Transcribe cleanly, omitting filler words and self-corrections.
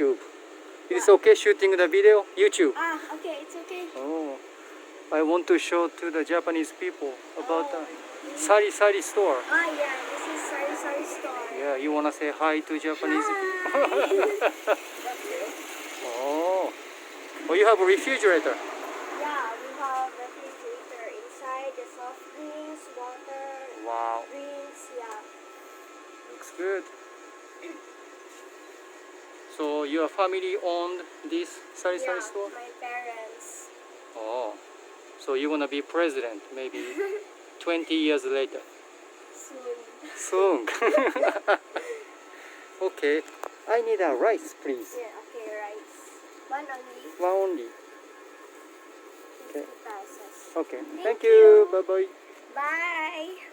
YouTube. It is okay shooting the video? YouTube. Okay, it's okay. Oh, I want to show to the Japanese people about the Sari Sari store. Yeah, this is Sari Sari store. Yeah, you wanna say hi to Japanese people? Hi. Oh, you have a refrigerator. Yeah, we have refrigerator inside, the soft drinks, water, Wow, drinks, yeah. looks good. So your family owned this Sari Sari store? My parents. Oh, so you're gonna be president maybe 20 years later. Soon. Okay, I need a rice, please. Yeah, okay, rice. One only. One only. 50 pesos. Okay, thank you. Bye bye. Bye.